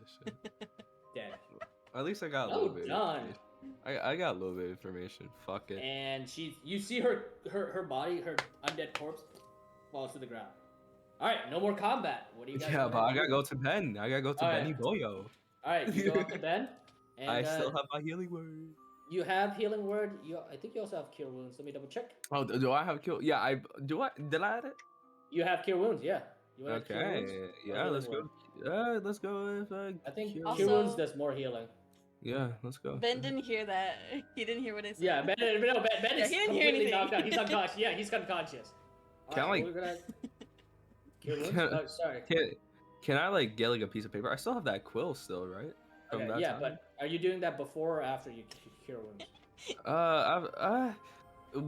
this shit. Dead. At least I got a little bit. Done. I got a little bit of information. Fuck it. And you see her body, her undead corpse, falls to the ground. All right, no more combat. What do you guys? Yeah, but I do? gotta go to Ben. I gotta go to Benny Boyo. All right, you go up to Ben. And, I still have my healing word. You have healing word. I think you also have cure wounds. Let me double check. Oh, do I have cure? Yeah, Did I add it? You have cure wounds. Yeah. You want Okay. cure wounds? Yeah, let's go. Let's go with. I think cure cure wounds does more healing. Yeah, let's go. Ben didn't hear that. He didn't hear what I said. Yeah, Ben is completely knocked out. He's unconscious. Yeah, he's unconscious. Can right, cure wounds? Sorry. Can I like get like a piece of paper? I still have that quill still, right? Okay, yeah, time? But are you doing that before or after you cure wounds?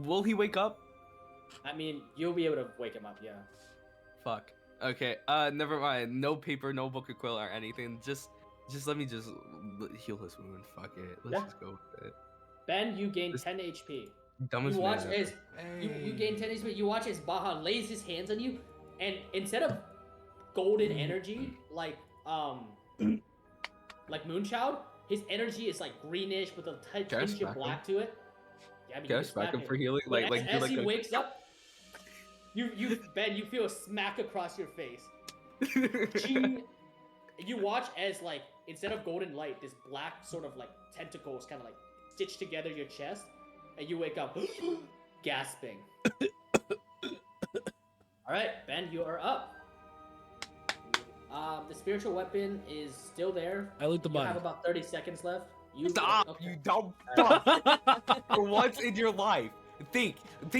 Will he wake up? I mean, you'll be able to wake him up, yeah. Fuck. Okay. Never mind. No paper, no book of quill or anything. Just let me just heal his wound. Fuck it. Let's just go with it. Ben, you gain 10 HP. Dumbest you watch as you gain 10 HP. You watch as Baha lays his hands on you, and instead of golden energy like Moonchild, his energy is like greenish with a tinge of black to it. Yeah, I mean, guess back him for healing. As he wakes up, Ben, you feel a smack across your face. You watch as like instead of golden light, this black sort of like tentacles kind of like stitch together your chest, and you wake up gasping. All right, Ben, you are up. The spiritual weapon is still there. I loot the body. You have about 30 seconds left. Stop, you dumb fuck! For once in your life, think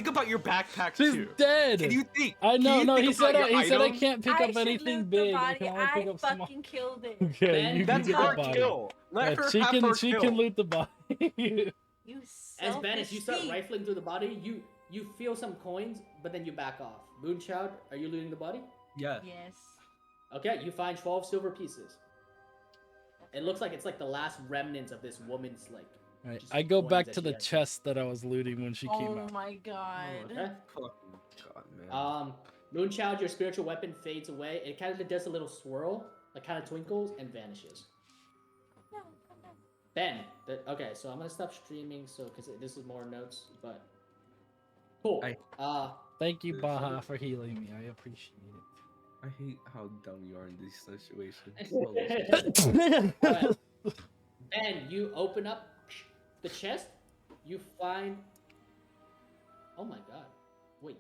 about your backpack She's too. dead. Can you think? I know. No, he said I can't pick up I anything loot big. The body. I can only pick up small. Fucking killed it. Okay, Ben, you That's can her get the body. kill. Let her she have can. her She kill. can loot the body. You As Ben, as you start thief. rifling through the body, you feel some coins, but then you back off. Moonchild, are you looting the body? Yeah. Yes. Okay, you find 12 silver pieces. It looks like it's like the last remnants of this woman's like. Right, just I go coins back that to she the has. chest that I was looting when she came Oh out. my god. Okay. Fucking God, man. Moonchild, your spiritual weapon fades away. It kind of does a little swirl, like kind of twinkles and vanishes. No, come back. Ben, okay, so I'm gonna stop streaming, so because this is more notes, but cool. Thank you, Baha, for healing me. I appreciate it. I hate how dumb you are in these situations. Alright. Ben, you open up the chest. You find. Oh my god! Wait.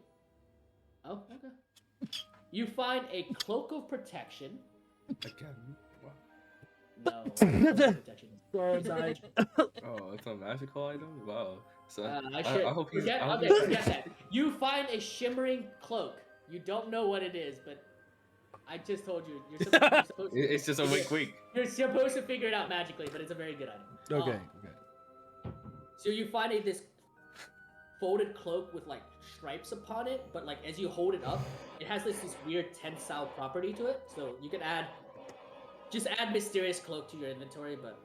Oh, okay. You find a cloak of protection. Again. No. Protection. Sorry. Oh, it's a magical item. Wow. So I hope he's. forget, I hope okay, he's- forget that. You find a shimmering cloak. You don't know what it is, but I just told you. You're supposed to. It's just a wink, wink. You're supposed to figure it out magically, but it's a very good item. Okay. So you find this folded cloak with like stripes upon it, but like as you hold it up, it has this weird tensile property to it. So you can just add mysterious cloak to your inventory, but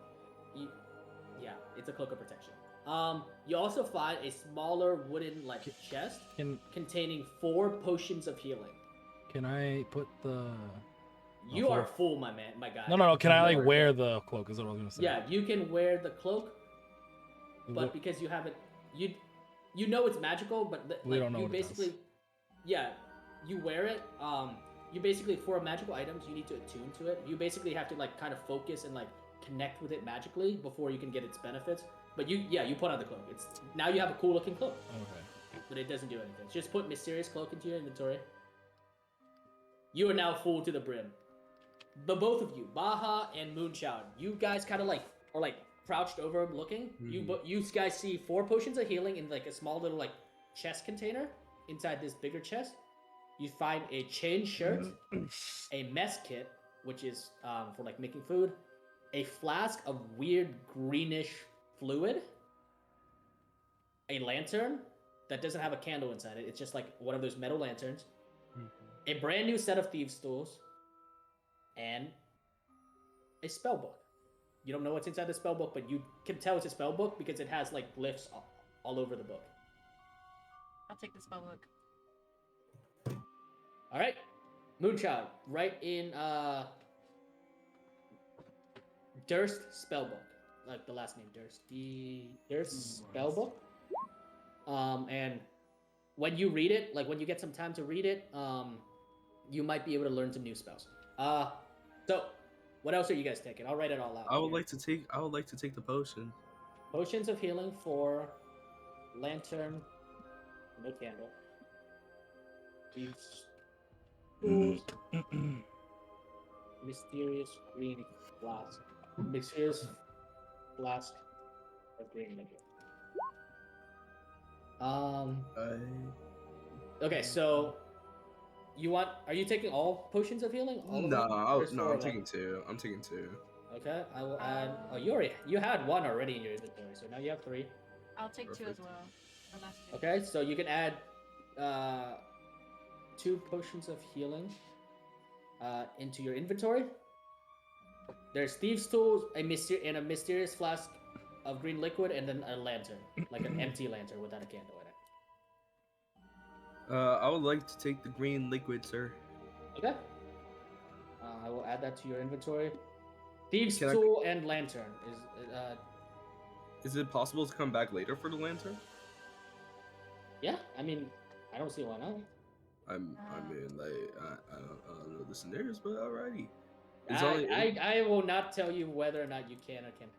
yeah, it's a cloak of protection. You also find a smaller wooden like chest containing 4 potions of healing. Can I put the? You are full, my guy. No. Can I like wear the cloak? Is what I was gonna say. Yeah, you can wear the cloak, but because you haven't, you know it's magical, but we don't know you what basically, it does. yeah, you wear it. You basically for magical items, you need to attune to it. You basically have to like kind of focus and like connect with it magically before you can get its benefits. But you put on the cloak. Now you have a cool looking cloak. Okay. But it doesn't do anything. Just put mysterious cloak into your inventory. You are now full to the brim. The both of you, Baha and Moonchild, you guys kind of like are like crouched over him looking. You guys see 4 potions of healing in like a small little like chest container inside this bigger chest. You find a chain shirt, a mess kit, which is for like making food, a flask of weird greenish fluid, a lantern that doesn't have a candle inside it. It's just like one of those metal lanterns, a brand new set of thieves' tools, and a spell book. You don't know what's inside the spell book, but you can tell it's a spell book because it has like glyphs all over the book. I'll take the spell book. All right, Moonchild, right in Durst Spellbook, like the last name Durst. The Durst Spellbook. And when you read it, like when you get some time to read it, you might be able to learn some new spells. So what else are you guys taking? I'll write it all out. I would here. like to take the potion. Potions of healing for lantern, no candle. These tools, mysterious green flask, mysterious flask of green liquid. Okay, so are you taking all potions of healing? All of them? Or is No, four I'm left? taking two. I'm taking two. Okay, I will add. Oh, you had one already in your inventory, so now you have three. I'll take two as Perfect. well. The last two. Okay, so you can add 2 potions of healing into your inventory. There's thieves' tools, a mysterious flask of green liquid, and then a lantern, like an empty lantern without a candle in it. I would like to take the green liquid, sir. Okay. I will add that to your inventory. Thieves' Can I- tool and lantern Is it possible to come back later for the lantern? yeah. I mean, I don't see why not. I mean, like, I don't know the scenarios, but alrighty. I will not tell you whether or not you can or can't.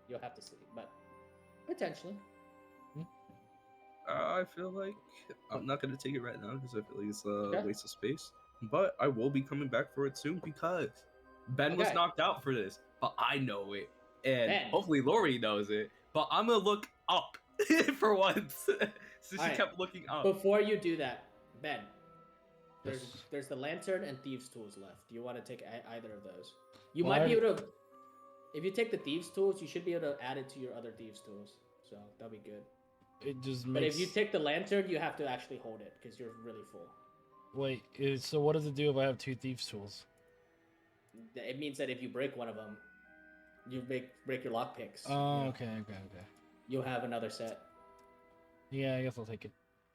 You'll have to see, but potentially. I feel like I'm not gonna take it right now because I feel like it's a Okay. waste of space. But I will be coming back for it soon because Ben was Okay. knocked out for this, but I know it, and Ben. hopefully Lori knows it. But I'm gonna look up for once, so she Alright. kept looking up. Before you do that, Ben, Yes. there's the lantern and thieves' tools left. Do you want to take either of those? You Well, might be I- able to. If you take the thieves' tools, you should be able to add it to your other thieves' tools. So that'll be good. It just But makes. if you take the lantern, you have to actually hold it because you're really full. Wait, so what does it do if I have 2 thieves' tools? It means that if you break one of them, you break your lockpicks. Oh, okay. You'll have another set. Yeah, I guess I'll take it.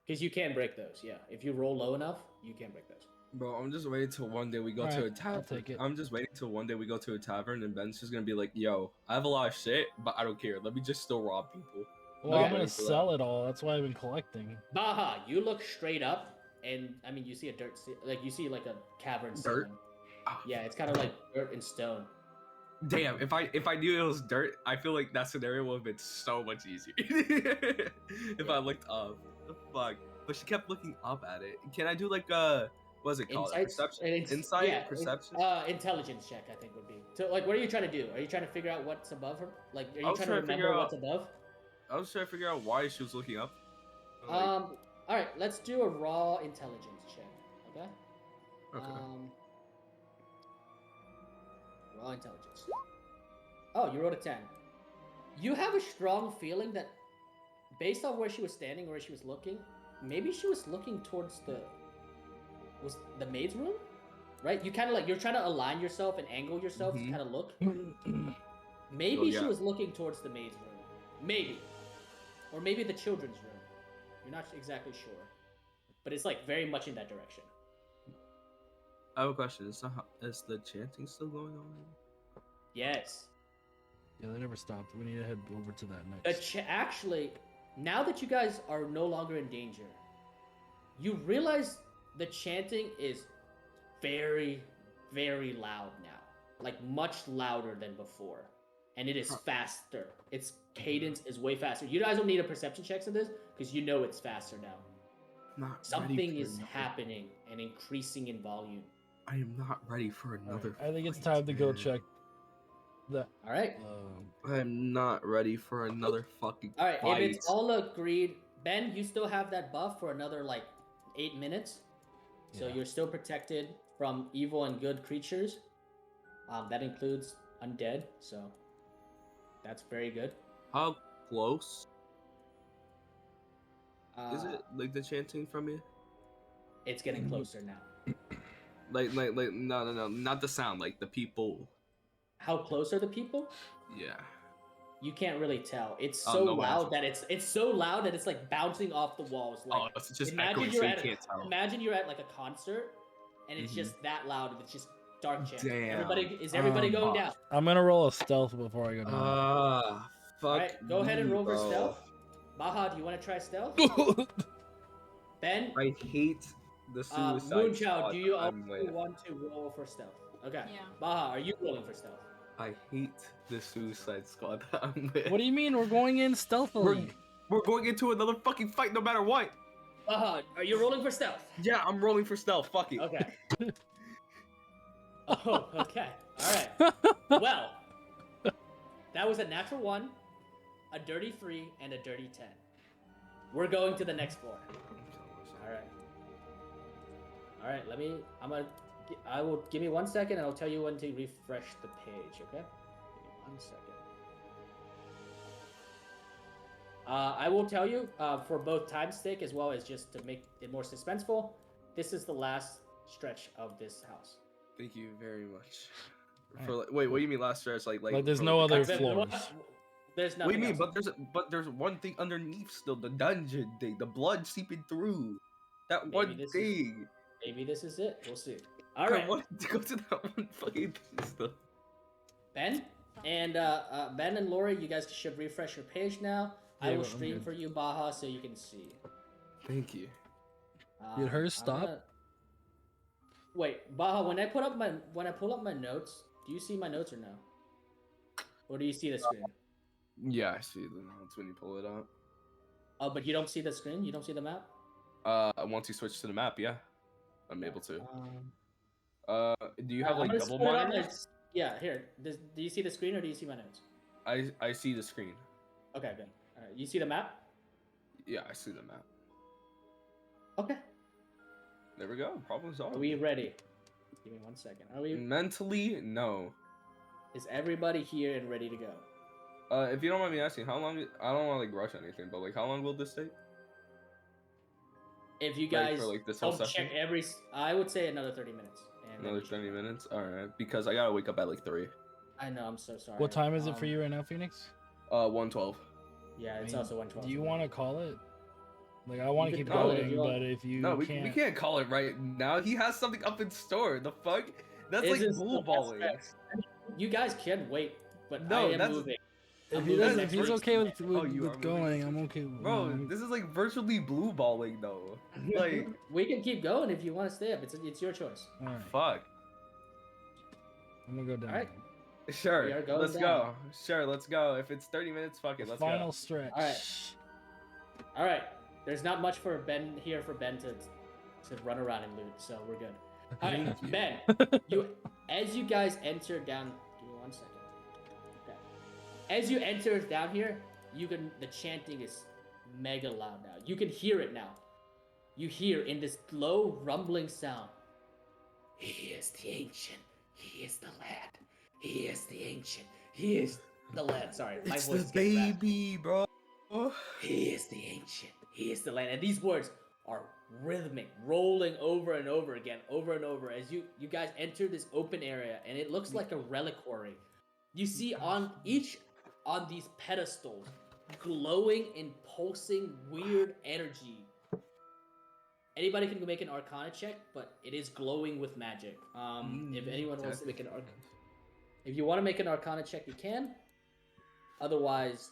Because you can break those, yeah. If you roll low enough, you can break those. Bro, I'm just waiting till one day we go to a Alright, I'll tavern. take it. I'm just waiting till one day we go to a tavern and Ben's just gonna be like, "Yo, I have a lot of shit, but I don't care. Let me just still rob people." Well, Okay. I'm gonna sell it all. That's why I've been collecting. Baha, you look straight up, and I mean, you see a you see like a cavern Dirt? ceiling. Ah, Yeah, it's kind of like dirt and stone. Damn, if I knew it was dirt, I feel like that scenario would have been so much easier. If I looked up. The fuck. But she kept looking up at it. Can I do like what is it called? Insights? Perception? It's- Insight? yeah, Perception? Intelligence check, I think would be. So, like, what are you trying to do? Are you trying to figure out what's above her? Like, are I you was trying to trying to figure remember out- what's above? I was trying to figure out why she was looking up. Like, All right, let's do a raw intelligence check. Okay. okay. Raw intelligence. Oh, you rolled a 10. You have a strong feeling that, based on where she was standing, where she was looking, maybe she was looking towards the maid's room, right? You kind of like you're trying to align yourself and angle yourself to Mhm. kind of look. Maybe Oh, she yeah. was looking towards the maid's room, maybe, or maybe the children's room. You're not exactly sure, but it's like very much in that direction. I have a question. Is the chanting still going on? Yes. Yeah, they never stopped. We need to head over to that The next. actually, now that you guys are no longer in danger, you realize the chanting is very, very loud now. Like much louder than before. And it is faster. Its cadence is way faster. You guys don't need a perception check to this because you know it's faster now. Not ready Something for is another- happening and increasing in volume. I am not ready for another. I think it's fight, time to go man. check the. All right. I am not ready for another fucking All right. fight. If it's all agreed, Ben, you still have that buff for another like 8 minutes. So Yeah. you're still protected from evil and good creatures. That includes undead. So that's very good. How close is Uh, it? Like the chanting from you? It's getting closer now. Like no, not the sound. Like the people. How close are the people? Yeah. You can't really tell. It's Oh, so no loud answer. that it's so loud that it's like bouncing off the walls. Like It's just imagine echoing, so you're you at can't tell. imagine you're at like a concert, and it's Mhm. just that loud, and it's just dark chanting. Damn. Everybody, is everybody going down? I'm gonna roll a stealth before I go down. Fuck. Alright, go ahead and roll for bro. stealth. Baha, do you want to try stealth? Ben, I hate the suicide Moonchild, squad. do you I'm also with. want to roll for stealth? Okay. Yeah. Baha, are you rolling for stealth? I hate the suicide squad that I'm with. What do you mean we're going in stealthily? We're going into another fucking fight no matter what. Baha, are you rolling for stealth? Yeah, I'm rolling for stealth. Fuck it. Okay. Oh, okay. Alright. Well, that was a natural 1, a dirty 3, and a dirty 10. We're going to the next floor. Alright. Alright, give me 1 second and I'll tell you when to refresh the page, okay? Give me 1 second. I will tell you, for both time's sake as well as just to make it more suspenseful, this is the last stretch of this house. Thank you very much. Wait, what do you mean last stretch? Like there's for, no like, other the- floors. There's nothing What do you mean? else. But there's one thing underneath still. The dungeon thing. The blood seeping through. That one thing. Maybe this is it. We'll see. I Alright. wanted to go to that one fucking thing still. Ben and Lori, you guys should refresh your page now. I Yeah, will I'm stream good. for you, Baha, so you can see. Thank you. Did hers I'm stop? Wait, Baha, when I pull up my notes, do you see my notes or no? Or do you see the screen? Yeah, I see the notes when you pull it up. Oh, but you don't see the screen? You don't see the map? Once you switch to the map, yeah, I'm able to. Um, Do you have like I'm gonna double split it up monitors? as- Yeah, here. Do you see the screen or do you see my notes? I see the screen. Okay, good. Alright, you see the map? Yeah, I see the map. Okay. There we go. Problem solved. Are we ready? Give me 1 second. Are we? Mentally, no. Is everybody here and ready to go? If you don't mind me asking, how long? I don't want to like rush anything, but like, how long will this take? If you Like, guys for, like, this whole don't session? check I would say another 30 minutes. And then Another we should 20 go. minutes. All right, because I gotta wake up at like 3. I know. I'm so sorry. What time is it for you right now, Phoenix? 1:12. Yeah, it's I mean, also 1:12. Do you want to call it? Like, I want to can keep call it if going, you want. but if you No, we can't, can't call it right now. He has something up in store. The fuck? That's like This is blue the balling. best stretch. You guys can wait, but No, I am that's- moving. if I'm he moving doesn't, next if he's week. okay with, Oh, you are with moving going, next I'm week. okay. With, Bro, I'm- this is like virtually blue balling though. Like, We can keep going if you want to stay up. It's your choice. all right, fuck. I'm gonna go down. Alright. Sure, We are going let's down. go. Sure, let's go. If it's 30 minutes, fuck it, The let's final go. stretch. Alright. All right. There's not much for Ben here for Ben to run around and loot, so we're good. All right, Thank you. Ben. As you guys enter down. Give me 1 second. Okay. As you enter down here, the chanting is mega loud now. You can hear it now. You hear in this low rumbling sound. He is the ancient. He is the lad. He is the ancient. He is the lad. Sorry, my It's voice the is getting raspy. baby, bro. He is the ancient. He is the land. And these words are rhythmic, rolling over and over again, over and over as you guys enter this open area, and it looks like a reliquary. You see on these pedestals, glowing and pulsing weird energy. Anybody can make an Arcana check, but it is glowing with magic. If anyone wants to make an Arcana, if you want to make an Arcana check, you can. Otherwise,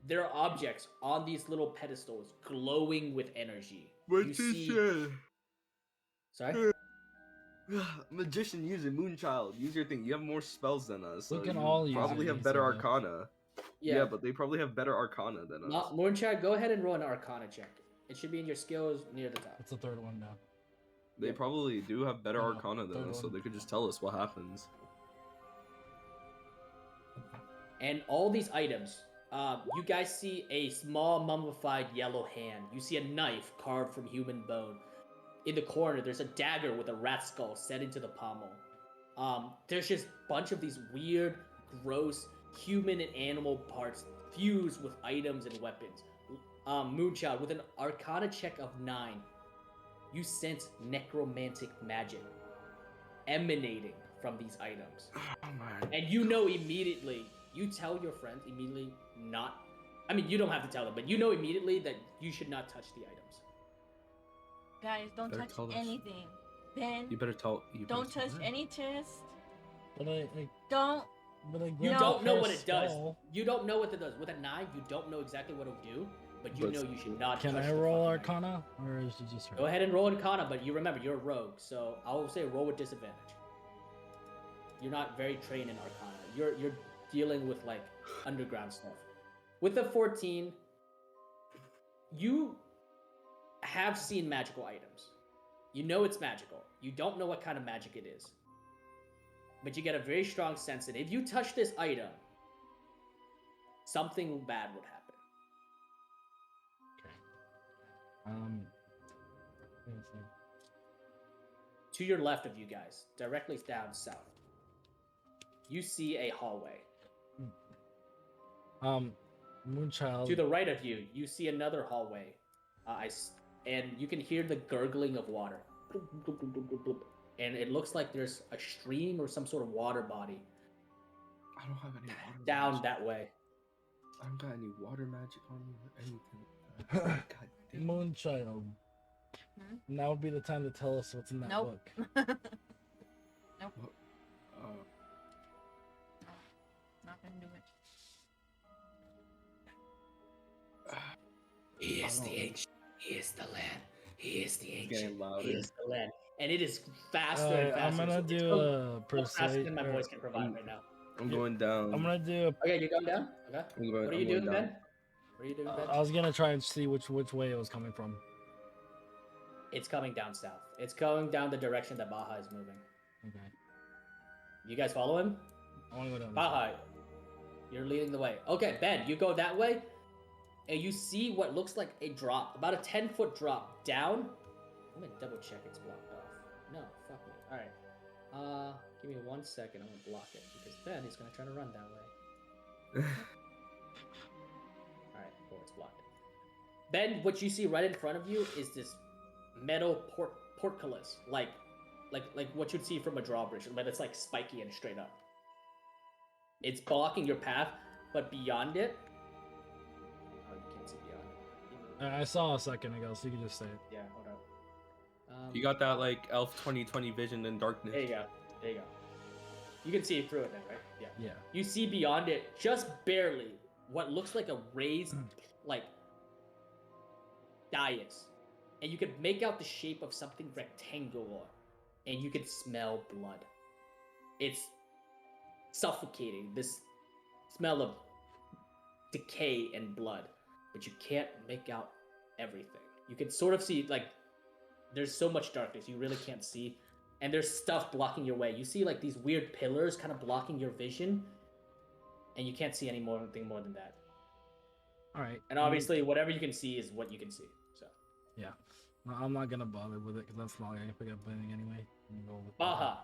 there are objects on these little pedestals glowing with energy. What's You this see- shit? Sorry? Magician, use it. Moonchild, use your thing. You have more spells than us. We so can you all use probably it, have he better said that. Arcana. Yeah, but they probably have better Arcana than us. Moonchild, go ahead and roll an Arcana check. It should be in your skills near the top. That's the third one now. They probably do have better No, Arcana than third us, so one. they could just tell us what happens. And all these items, you guys see a small mummified yellow hand. You see a knife carved from human bone. In the corner, there's a dagger with a rat skull set into the pommel. There's just a bunch of these weird, gross human and animal parts fused with items and weapons. Moonchild, with an Arcana check of 9, you sense necromantic magic emanating from these items. Oh my. And you know immediately, you tell your friends immediately not, I mean, you don't have to tell them, but you know immediately that you should not touch the items. Guys, don't Better touch tell us. anything. Ben, You better tell. You better don't tell touch them. any chest. But I Don't. You No. don't know cast what it does. spell. You don't know what it does. With a 9, you don't know exactly what it'll do, but you But- know you should not Can touch I the roll fucking item. Arcana, or is it just her? Go ahead and roll Arcana, but you remember, you're a rogue, so I will say roll with disadvantage. You're not very trained in Arcana. You're dealing with, like, underground stuff. With the 14, you have seen magical items. You know it's magical. You don't know what kind of magic it is. But you get a very strong sense that if you touch this item, something bad would happen. Let me see. To your left of you guys, directly down south, you see a hallway. Moonchild. To the right of you, you see another hallway. And you can hear the gurgling of water. And it looks like there's a stream or some sort of water body I don't have any water. down magic. that way. I don't got any water magic on me or anything. Like that. God damn. Moonchild. Hmm? Now would be the time to tell us what's in that Nope. book. Nope. Uh, Not gonna do it. He is the ancient. He is the land. He is the getting louder. He is the land. And it is faster and Alright, I'm faster. gonna It's do so a faster persuade. than my voice can provide right now. I'm going down. I'm gonna do. Okay, you're going down? Okay. I'm going, What are I'm you going doing, down. Ben? What are you doing, Ben? I was gonna try and see which way it was coming from. It's coming down south. It's going down the direction that Baja is moving. Okay. You guys follow him? I wanna go down. this way. Baja, you're leading the way. Okay, Ben, you go that way, and you see what looks like a drop, about a 10-foot drop down. I'm gonna double check it's blocked off. No, fuck me. All right. Give me 1 second. I'm gonna block it because Ben is gonna try to run that way. All right, cool. It's blocked. Ben, what you see right in front of you is this metal portcullis, like what you'd see from a drawbridge, but it's like spiky and straight up. It's blocking your path, but beyond it, oh, you can't see beyond it. I saw a second ago, so you can just say it. Yeah, hold up. You got that like elf 2020 vision in darkness. There you go. There you go. You can see through it now, right? Yeah. Yeah. You see beyond it, just barely, what looks like a raised, like, dais. And you could make out the shape of something rectangular. And you could smell blood. It's suffocating. This smell of decay and blood. But you can't make out everything. You can sort of see, like, there's so much darkness. You really can't see. And there's stuff blocking your way. You see, like, these weird pillars kind of blocking your vision. And you can't see anything more than that. All right. And obviously, whatever you can see is what you can see. So, Yeah. No, I'm not gonna bother with it because that's not gonna pick up anything anyway. I'm gonna go with Baja,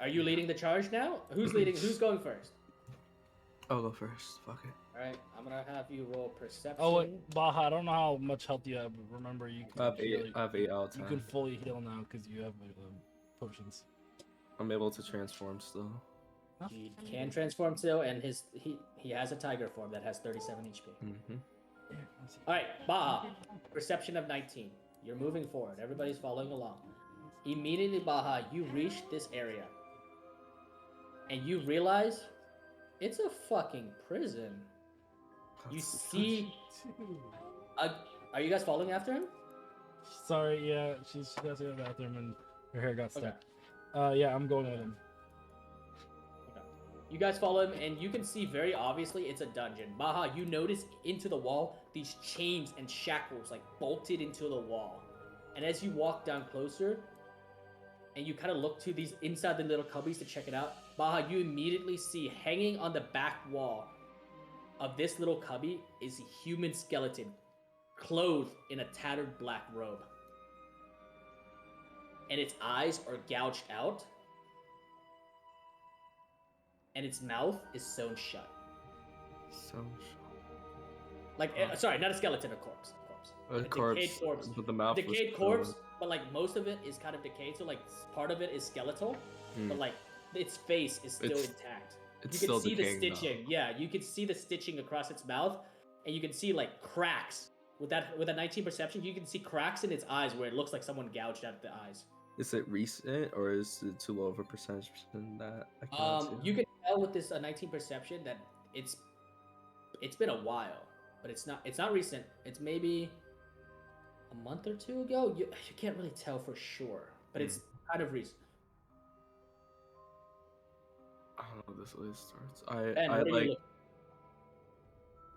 are you leading the charge now? Who's leading? Who's going first? I'll go first. Fuck it. All right, I'm gonna have you roll perception. Oh wait, Baja, I don't know how much health you have, but remember you I have can eight. I have 8 out of you 10. can fully heal now because you have potions. I'm able to transform still. He can transform still, and he has a tiger form that has 37 HP. Mm-hmm. Yeah, let's see. All right, Baja, perception of 19. You're moving forward. Everybody's following along. Immediately, Baja, you reach this area, and you realize it's a fucking prison. You see, are you guys following after him? Sorry, yeah, she has to go to the bathroom and her hair got Okay. stuck. Yeah, I'm going with him. You guys follow him, and you can see very obviously it's a dungeon. Baja, you notice into the wall these chains and shackles like bolted into the wall. And as you walk down closer, and you kind of look to these inside the little cubbies to check it out, Baja, you immediately see hanging on the back wall of this little cubby is a human skeleton, clothed in a tattered black robe. And its eyes are gouged out. And its mouth is sewn shut. So. Like, sorry, not a skeleton, a corpse. A decayed corpse. But the mouth. Decayed was corpse, closed. but like most of it is kind of decayed. So like part of it is skeletal, but like its face is still It's- intact. It's You can still see the decaying, though. stitching. Yeah, you can see the stitching across its mouth, and you can see like cracks. With a 19 perception, you can see cracks in its eyes where it looks like someone gouged out the eyes. Is it recent or is it too low of a percentage that I cannot see? You can tell with this 19 perception that it's been a while, but it's not recent. It's maybe a month or two ago. You can't really tell for sure, but it's kind of recent. I don't know. This list starts. Ben, I what are like. you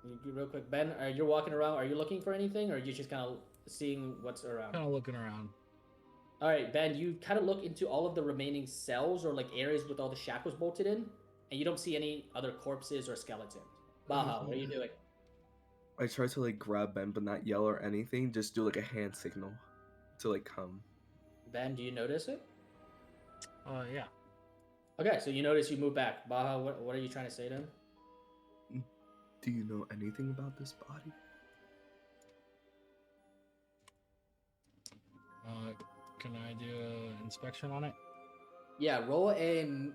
looking? Real quick, Ben, you're walking around. Are you looking for anything, or are you just kind of seeing what's around? Kind of looking around. All right, Ben, you kind of look into all of the remaining cells or like areas with all the shackles bolted in, and you don't see any other corpses or skeletons. Baha, what are you doing? I try to like grab Ben, but not yell or anything. Just do like a hand signal to like come. Ben, do you notice it? Yeah. Okay, so you notice you move back. Baha, what are you trying to say to him? Do you know anything about this body? Can I do an inspection on it? Yeah, roll a.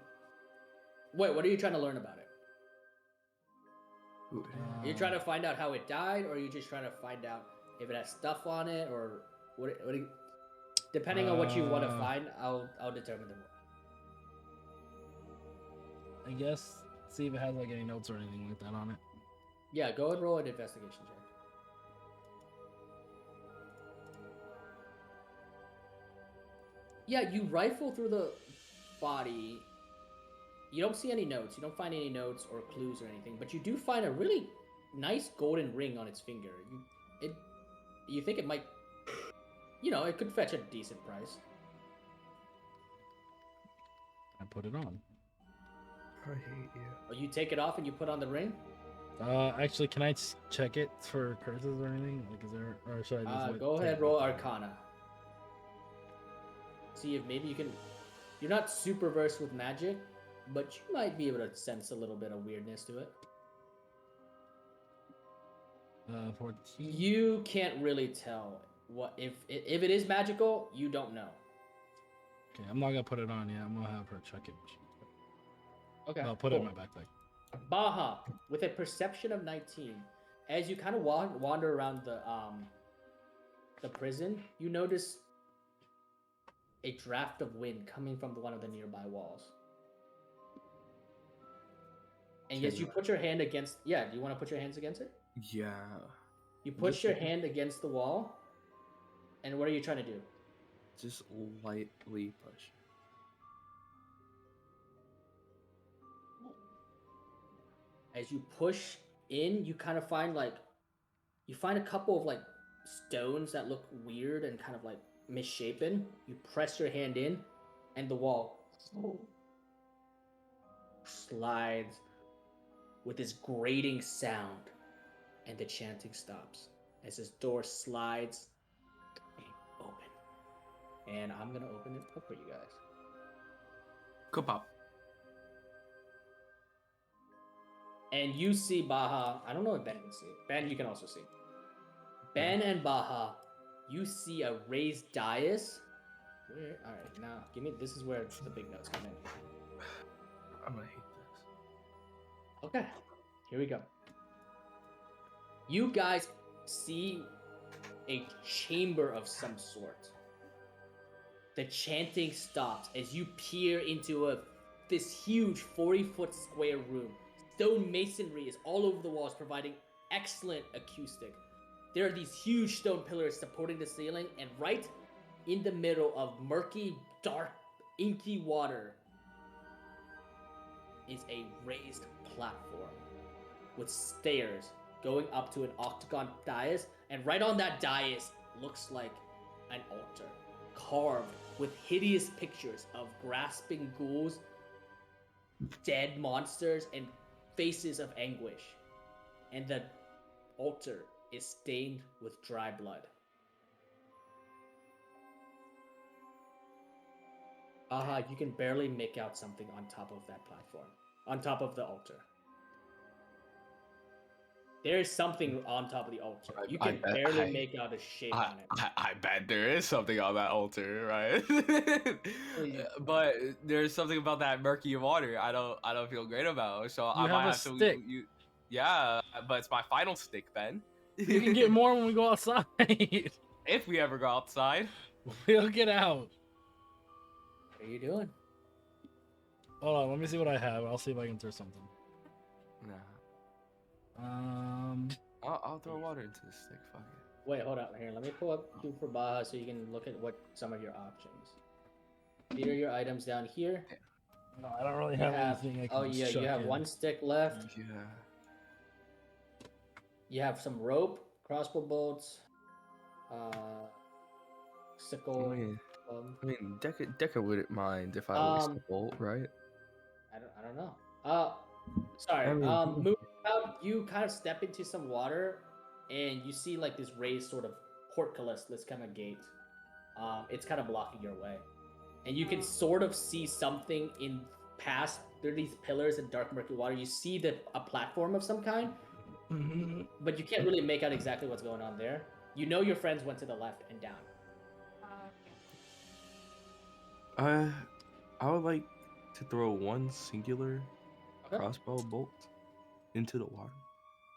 Wait, what are you trying to learn about it? Are you trying to find out how it died, or are you just trying to find out if it has stuff on it, or what? Depending on what you want to find, I'll determine the role. I guess see if it has like any notes or anything like that on it. Yeah, go and roll an investigation check. Yeah, you rifle through the body. You don't see any notes. You don't find any notes or clues or anything, but you do find a really nice golden ring on its finger. You think it might, it could fetch a decent price. I put it on. I hate you. Or you take it off and you put on the ring. Actually, can I check it for curses or anything? Like, is there, or should I just Go ahead, roll Arcana. See if maybe you can. You're not super versed with magic, but you might be able to sense a little bit of weirdness to it. 14. You can't really tell what if it is magical. You don't know. Okay, I'm not gonna put it on yet. I'm gonna have her check it. Okay, I'll put it in my backpack. Baha, with a perception of 19, as you kind of wander around the prison, you notice a draft of wind coming from one of the nearby walls. And yes, you put your hand against. Yeah, do you want to put your hands against it? Yeah. You push your hand against the wall, and what are you trying to do? Just lightly push. As you push in, you kind of find a couple of like stones that look weird and kind of like misshapen. You press your hand in, and the wall slides with this grating sound, and the chanting stops as this door slides open. And I'm gonna open it up for you guys. Pop. And you see Baha. I don't know if Ben can see. Ben, you can also see. Ben and Baha, you see a raised dais. Where? All right, now give me. This is where the big notes come in. I'm gonna hate this. Okay, here we go. You guys see a chamber of some sort. The chanting stops as you peer into this huge 40-foot square room. Stone masonry is all over the walls, providing excellent acoustic. There are these huge stone pillars supporting the ceiling, and right in the middle of murky, dark, inky water is a raised platform with stairs going up to an octagon dais, and right on that dais looks like an altar carved with hideous pictures of grasping ghouls, dead monsters, and faces of anguish. And the altar is stained with dry blood. You can barely make out something on top of that platform, on top of the altar. There is something on top of the altar. You can barely make out a shape on it. I bet there is something on that altar, right? But there's something about that murky water I don't feel great about. So I might have to. Stick. Yeah, but it's my final stick, Ben. You can get more when we go outside. If we ever go outside. We'll get out. are you doing? Hold on, let me see what I have. I'll see if I can throw something. Nah. Um, I'll throw water into the stick. Fuck it. Wait, hold up. Here, let me pull up two for Baja so you can look at what some of your options. These are your items down here. no, I don't really You have have, anything I can oh yeah, chuck you have in. one stick left. Yeah. You have some rope, crossbow bolts, sickle. I mean, Deca wouldn't mind if I waste a bolt, right? I don't know. Sorry. I mean, Moonchild, you kind of step into some water, and you see like this raised sort of portcullis, this kind of gate. It's kind of blocking your way, and you can sort of see something in past. There are these pillars in dark murky water. You see a platform of some kind, but you can't really make out exactly what's going on there. You know your friends went to the left and down. Okay. I would like to throw one singular Okay. crossbow bolt into the water.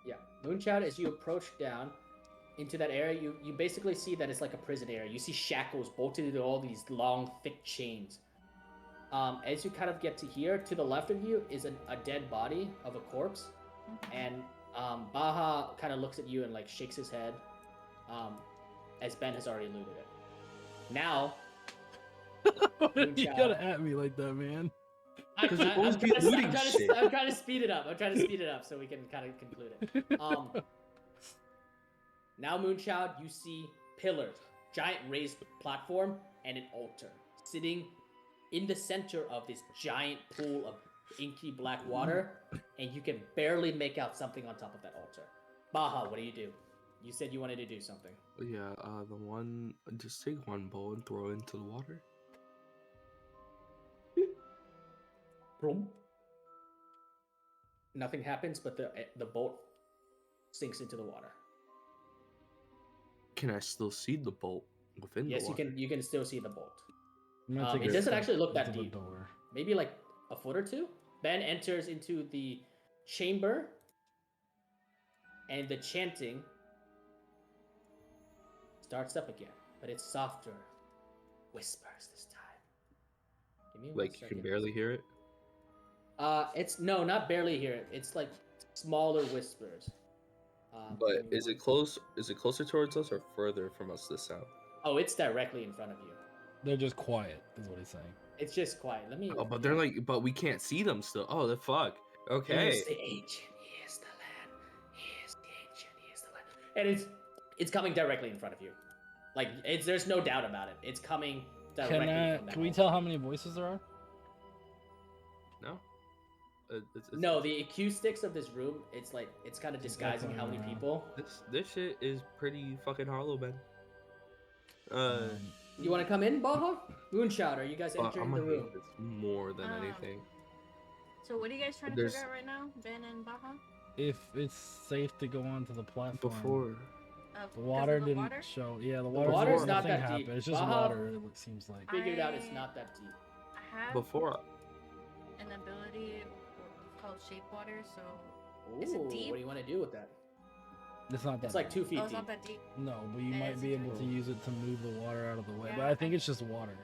Yeah, Moonchild, as you approach down into that area, you basically see that it's like a prison area. You see shackles bolted into all these long, thick chains. As you kind of get to here, to the left of you is a dead body of a corpse, and Baja kind of looks at you and like shakes his head, as Ben has already looted it. Now, You gotta at me like that, man. I'm Because you always be looting shit. trying to speed it up. I'm trying to speed it up so we can kind of conclude it. Now, Moonchild, you see pillars, giant raised platform, and an altar sitting in the center of this giant pool of inky black water, and you can barely make out something on top of that altar. Baja, what do? You said you wanted to do something. Yeah, just take one bowl and throw it into the water. Boom. Nothing happens, but the bolt sinks into the water. Can I still see the bolt within Yes, the water? you can still see the bolt. I'm gonna take It a doesn't step actually look that into the deep. door. Maybe like a foot or two. Ben enters into the chamber, and the chanting starts up again, but it's softer whispers this time. Give me one Like, you second. can barely hear it? It's no, not barely hear it. It's like smaller whispers. But give me is it one- close? Is it closer towards us or further from us, this sound? Oh, it's directly in front of you. They're just quiet, is what he's saying. It's just quiet. Let me. Oh, but they're like, but we can't see them still. Oh, the fuck. Okay. He is the ancient. He is the land. He is the ancient. He is the land. And it's coming directly in front of you. Like there's no doubt about it. It's coming directly from that. Can we altar. tell how many voices there are? No. No, the acoustics of this room. It's like it's kind of disguising how many around. people. This shit is pretty fucking hollow, man. You want to come in, Baja? Moonshot, are you guys I'm entering the gonna room? hate this more than Um, anything. So what are you guys trying to There's- figure out right now, Ben and Baja? If it's safe to go onto the platform. Before. The water of the didn't water? show. Yeah, the water. water's not nothing that happened. deep. It's just Baja- water. It seems like. Figured out it's not that deep. I have Before. an ability called shape water, so Ooh, Is it deep? what do you want to do with that? It's not that. It's like deep. 2 feet oh, it's deep. not that deep. No, but you Yeah, might it's be able to true. use it to move the water out of the way. But Yeah, I think it's just water.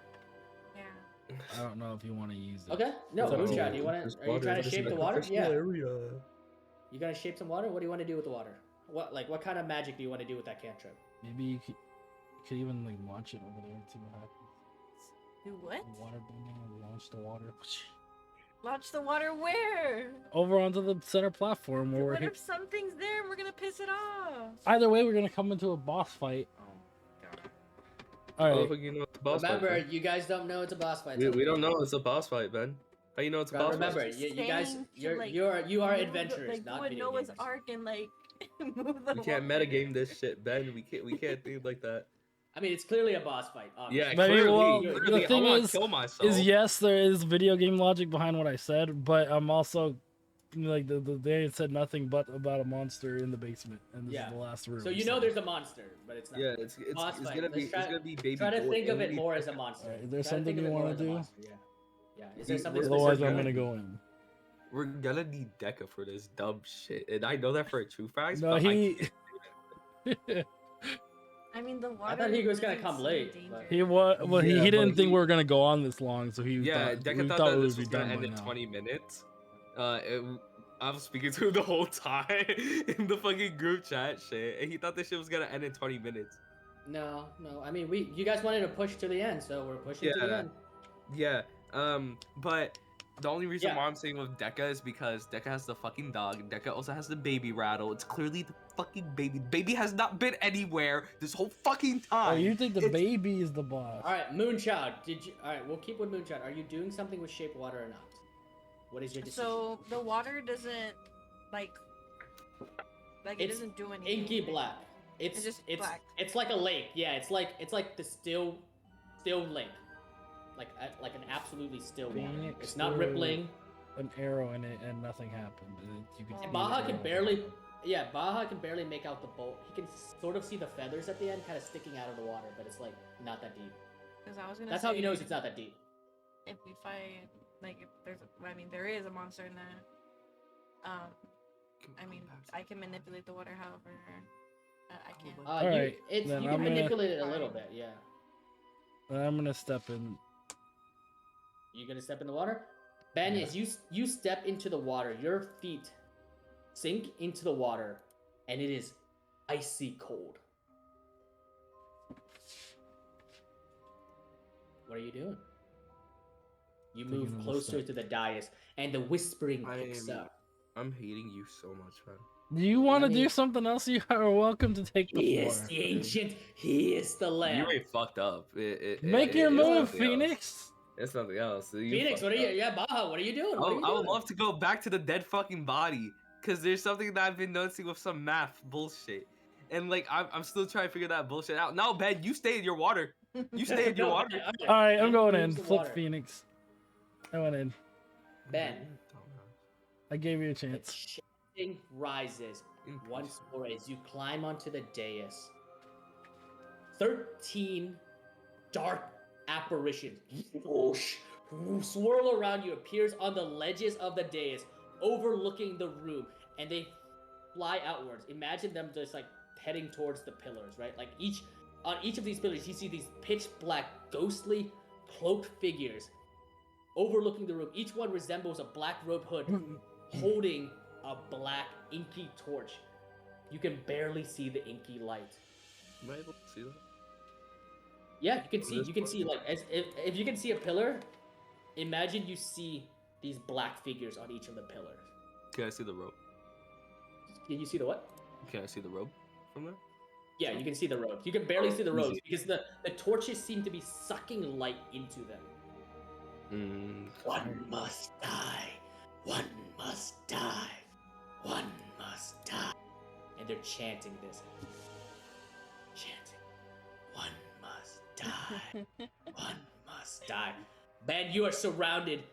Yeah. I don't know if you want to use it. Okay. No, It's up to Moonshot, you. do you want There's to? Are you water trying in to this shape the water? sacrificial Yeah. area. You gonna shape some water? What do you want to do with the water? What kind of magic do you want to do with that cantrip? Maybe you could even like launch it over there and see what happens. Do what? Water bending and launch the water. Launch the water where? Over onto the center platform where we're What hit. if something's there and we're gonna piss it off? Either way, we're gonna come into a boss fight. Oh, God. All How the right. fuck you know it's a boss Remember, fight? you guys don't know it's a boss fight. We don't know it's a boss fight, Ben. How you know it's a boss Remember, fight? Just you guys, saying to, you like, are move the- adventurers, like, not go in video Noah's gamers. Ark and like move the We can't water. metagame this shit, Ben. We can't think like that. I mean, it's clearly a boss fight. Obviously. Yeah, Maybe, clearly, well, clearly, the thing I wanna is- kill myself. Is yes, there is video game logic behind what I said, but I'm also like they said nothing but about a monster in the basement, and this Yeah. is the last room. So you know there's a monster, but it's not. Yeah, it's Boss fight. gonna be Let's try- it's gonna be baby. Try to boy think of it only. more as a monster. Alright, is there Try to something think of you it more wanna as a do? monster, Yeah. Yeah. Is there something Otherwise, specific? I'm gonna go in. We're gonna need Deca for this dumb shit, and I know that for a true fact. No, but he. I mean, the water. I thought he was gonna doesn't come seem late, but- He was well. Yeah, He but didn't think he- we were gonna go on this long, so he Yeah, thought, Deca we thought thought that we this would be was gonna done end by in now. 20 minutes. I was speaking to him the whole time in the fucking group chat shit, and he thought this shit was gonna end in 20 minutes. No. I mean, you guys wanted to push to the end, so we're pushing to the Yeah. end. Yeah, but the only reason Yeah. why I'm saying with Deca is because Deca has the fucking dog. Deca also has the baby rattle. It's clearly the fucking baby. Baby has not been anywhere this whole fucking time. Oh, you think the It's- baby is the boss? All right, Moonchild. Did you? All right, we'll keep with Moonchild. Are you doing something with shape water or not? What is your decision? So the water doesn't like it It's doesn't do anything. Inky black. It's just black. It's like a lake. Yeah, it's like the still lake. Like an absolutely still water. Phoenix It's not threw rippling. An arrow in it and nothing happened. You could see the Baja can arrow. barely. Yeah, Baja can barely make out the bolt. He can sort of see the feathers at the end, kind of sticking out of the water, but it's like not that deep. Because I was gonna. That's say, how he knows it's not that deep. If we fight, like, if there's, I mean, there is a monster in there. I mean, I can manipulate the water, however, I can't. Alright, you then can I'm gonna- manipulate it a little bit. Yeah. I'm gonna step in. You gonna step in the water? Ben, Yeah. as you step into the water, your feet sink into the water, and it is icy cold. What are you doing? You Taking move a little closer step. to the dais, and the whispering picks I'm- up. I'm hating you so much, man. Do you want to Let me- do something else? You are welcome to take the He floor. is the ancient. He is the You lamb. already fucked up. Make your it's move, something else. Phoenix. It's something else. Phoenix, what are you? Yeah, Baja, what are you doing? What are you I would doing? love to go back to the dead fucking body, cause there's something that I've been noticing with some math bullshit, and like I'm still trying to figure that bullshit out. No, Ben, you stay in your water. You stay in your No, water. okay, All right, I'm Ben going in. moves the Flip water. Phoenix. I went in. Ben, I gave you a the chance. chanting rises once more as you climb onto the dais. 13 dark apparitions whoosh, swirl around you, appears on the ledges of the dais, overlooking the room, and they fly outwards. Imagine them just like heading towards the pillars, right? Like on each of these pillars, you see these pitch black, ghostly, cloaked figures overlooking the room. Each one resembles a black robe hood holding a black inky torch. You can barely see the inky light. Am I able to see that? Yeah, you can see. This You can part? see like if you can see a pillar, imagine you see these black figures on each of the pillars. Can I see the rope? Can you see the what? Can I see the rope from there? Yeah, you can see the robes. You can barely see the robes Easy. because the torches seem to be sucking light into them. One must die. One must die. One must die. And they're chanting this. Chanting. One must die. One must die. Ben, you are surrounded.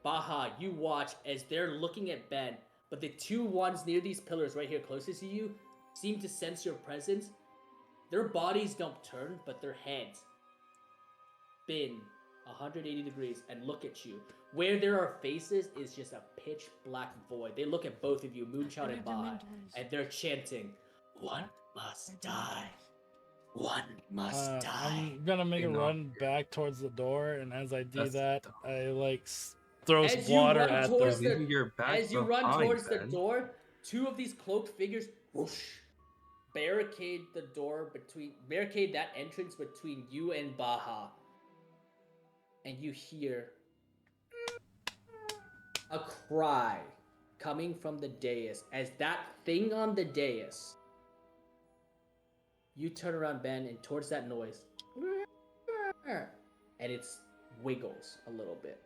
Baja, you watch as they're looking at Ben, but the two ones near these pillars right here closest to you seem to sense your presence. Their bodies don't turn, but their heads spin 180 degrees and look at you. Where there are faces is just a pitch black void. They look at both of you, Moonchild and Baha, and they're chanting, "One must die. One must die." I'm gonna make a Enough. run back towards the door, and as I do That's that, dumb. I like throw As some you water run at towards them. the- Leaving your back As you run behind, towards the Ben. door, two of these cloaked figures whoosh, barricade the door barricade that entrance between you and Baha. And you hear a cry coming from the dais as that thing on the dais. You turn around, Ben, and towards that noise, and it wiggles a little bit.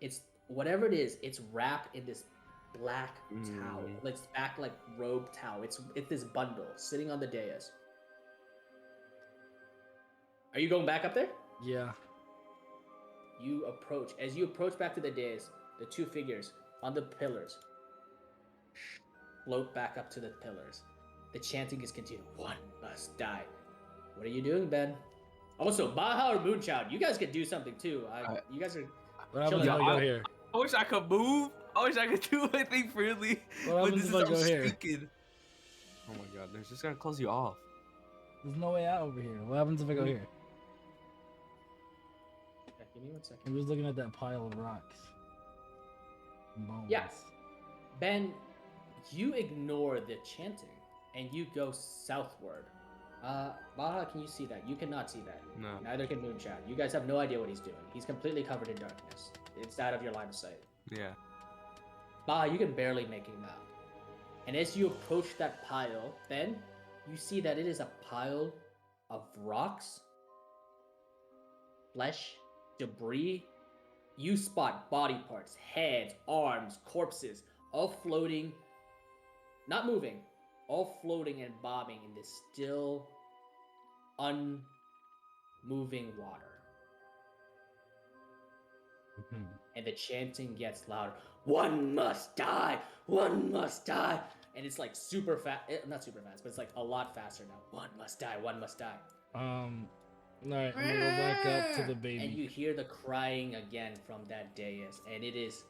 It's whatever it is. It's wrapped in this black towel, like back like robe towel. It's this bundle sitting on the dais. Are you going back up there? Yeah. You approach. As you approach back to the dais, the two figures on the pillars float back up to the pillars. The chanting is continuing. One must die. What are you doing, Ben? Also, Baha or Moonchild, you guys could do something too. You guys are. What happens if Chill I out. go here? I wish I could move. I wish I could do anything freely. What But happens this if is I go all here? stinking. Oh my god, they're just gonna close you off. There's no way out over here. What happens if I go here? Okay, give me 1 second. I'm just looking at that pile of rocks. Bones. Yeah. Ben, you ignore the chanting and you go southward. Baha, can you see that? You cannot see that. No. Neither can Moonshine. You guys have no idea what he's doing. He's completely covered in darkness. It's out of your line of sight. Yeah. Baha, you can barely make him out. And as you approach that pile, Ben, you see that it is a pile of rocks, flesh, debris. You spot body parts, heads, arms, corpses, all floating, not moving, all floating and bobbing in this still, unmoving water. And the chanting gets louder. One must die! One must die! And it's like super fast, not super fast, but it's like a lot faster now. One must die, one must die. Alright, I'm gonna go back up to the baby. And you hear the crying again from that dais, and it is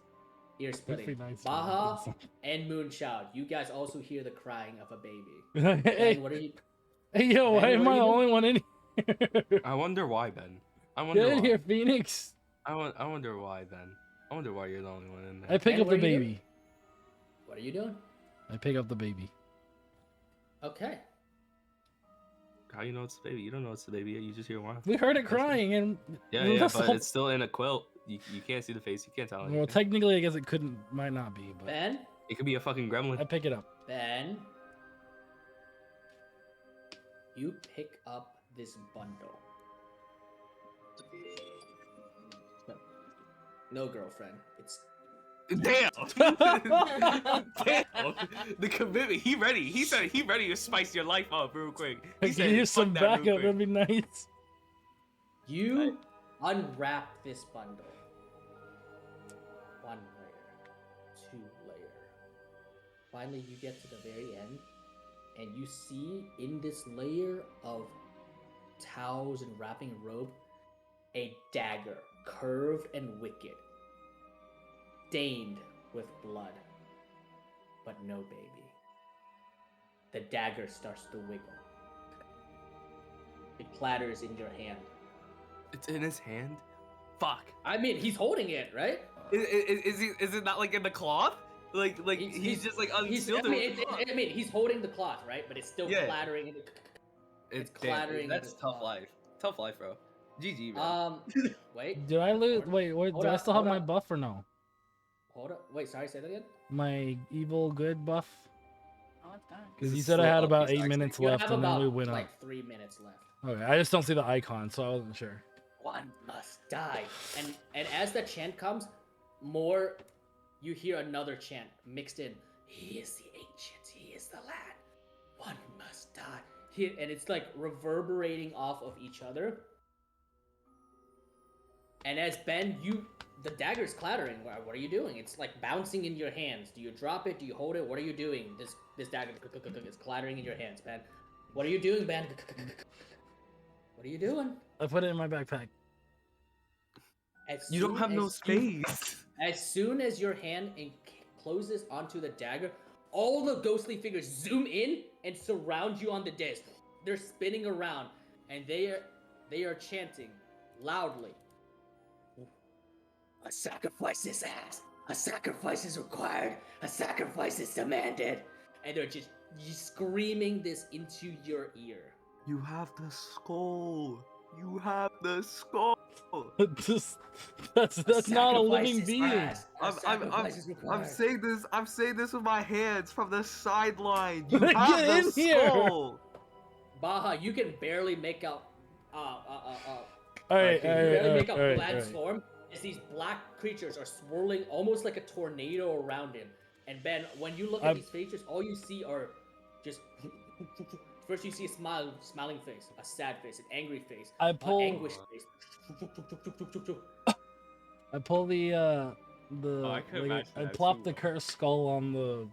ear Pretty splitting. nice. Baha and Moonchild, you guys also hear the crying of a baby. Hey, Ben, what are you? hey, yo, why Ben, am what I are the you only one in here? I wonder why, Ben. I wonder Get in why. here, Phoenix. I wonder why, Ben. I wonder why you're the only one in there. I pick Ben, up what the are you baby. What are you doing? I pick up the baby. Okay. How you know it's the baby? You don't know it's the baby yet. You just hear one. We heard it crying, and Yeah, well, yeah, that's the but whole- it's still in a quilt. You can't see the face. You can't tell anything. well, technically, I guess it might not be, but Ben, It could be a fucking I gremlin. pick it up. Ben, you pick up this bundle. No girlfriend. It's Damn! Damn! The commitment. He ready. He said he ready to spice your life up real quick. He Give said, you "Fuck some that real backup. quick." That'd be nice. you unwrap this bundle. 1 layer, 2 layer. Finally, you get to the very end, and you see in this layer of towels and wrapping robe a dagger, curved and wicked, stained with blood, but no baby. The dagger starts to wiggle. It clatters in your hand. It's in his hand. Fuck. I mean, he's holding it, right? Is it not like in the cloth? Like he's just like unsealed it with the cloth. I mean, he's holding the cloth, right? But it's still Yeah. clattering. It's Damn, clattering. That's in the tough cloth. life. Tough life, bro. GG, bro. Wait. Did I lose? Hold- Wait, hold do I up, still have hold my up. buff or no? Hold up. Wait, sorry, say that again? My evil good buff? Oh, it's done. Because This you is said I slow had up, about he's 8 actually- minutes You left, have and then about we went like up. 3 minutes left. Okay, I just don't see the icon, so I wasn't sure. One must die. And as the chant comes, more you hear another chant mixed in. He is the ancient. He is the lad. One must die. And it's like reverberating off of each other. And as Ben, the dagger's clattering. What are you doing? It's like bouncing in your hands. Do you drop it? Do you hold it? What are you doing? This dagger is clattering in your hands, Ben. What are you doing, Ben? What are you doing? I put it in my backpack. As You don't soon have no as space. As soon as your hand closes onto the dagger, all the ghostly figures zoom in and surround you on the dais. They're spinning around, and they are chanting loudly. A sacrifice is asked. A sacrifice is required. A sacrifice is demanded. And they're just screaming this into your ear. You have the skull. You have the skull. That's not a living sacrifice is being. asked. A sacrifice is required. I'm saying this with my hands from the sideline. You Get have the in here. skull. Baha, you can barely make out. Alright, You barely make out alright, Vlad's alright. form as these black creatures are swirling almost like a tornado around him. And Ben, when you look at these features, all you see are just. First, you see a smiling face, a sad face, an angry face, I an pull anguished face. I pull the I could imagine I that plop too, the though. cursed skull on the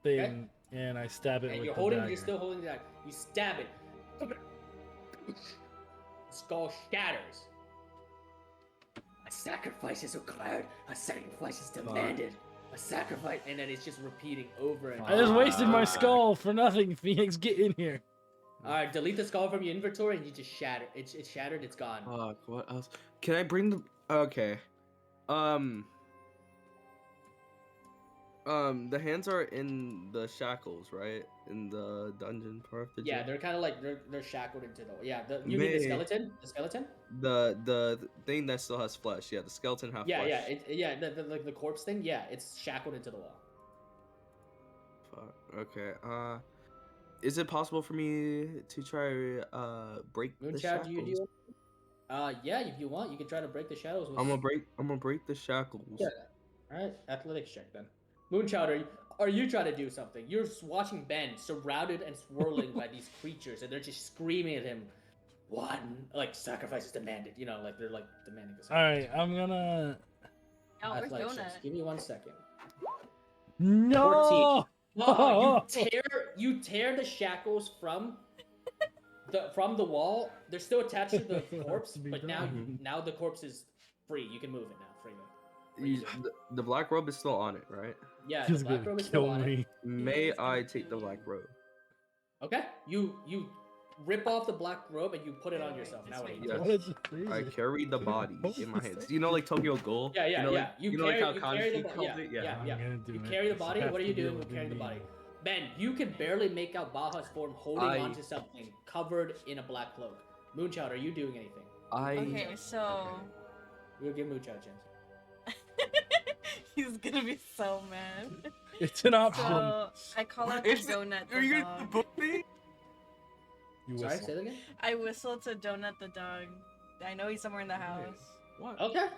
thing and I stab it And with you're the holding, dagger. you're still holding the dagger. You stab it. The skull shatters. A sacrifice is required. A sacrifice is demanded. A sacrifice, and then it's just repeating over and I just over. wasted my skull for nothing, Phoenix. Get in here. All right, delete the skull from your inventory, and you just shatter. It's shattered. It's gone. Fuck. What else? Can I bring the? Okay. The hands are in the shackles, right? In the dungeon part of the Yeah, gym? they're kind of like they're shackled into the. Yeah, you mean the May- skeleton? The skeleton? The thing that still has flesh. Yeah, the skeleton have Yeah, flesh. yeah, the corpse thing. Yeah, it's shackled into the wall. Fuck. Okay. Is it possible for me to try break the Moonchild, do you shackles? do? Yeah, if you want, you can try to break the shadows with. I'm gonna break the shackles. Yeah. All right, athletics check then. Moonchild, are you trying to do something? You're watching Ben surrounded and swirling by these creatures, and they're just screaming at him. One, like sacrifice is demanded. You know, like they're like demanding the All sacrifice. right, I'm gonna. Oh, where's Athletics checks. Donut? Give me 1 second. No. You tear the shackles from the wall. They're still attached to the corpse, To be but done. now the corpse is free. You can move it now freely. The black robe is still on it, right? Yeah, He's the black gonna robe is still kill on it. me. May is gonna I take the kill black you. robe? Okay, you rip off the black robe and you put it on yourself. Now what do you Yes. do? What is it? What is I it? carry the body in my hands. You know, like Tokyo Ghoul. Yeah, You know, yeah. like, You know, like carry, how you carry the Kaneki body. called it. Yeah. I'm gonna do You it. carry the This body. has What are to you be doing able with to carrying the be body? me. Ben, you can barely make out Baja's form holding I- onto something covered in a black cloak. Moonchild, are you doing anything? Okay, so We'll give Moonchild a chance. he's gonna be so mad. It's an option. So I call out to It's- Donut Are the you dog. gonna book me? You Sorry, whistle. say that again. I whistle to Donut the dog. I know he's somewhere in the house. What? Okay.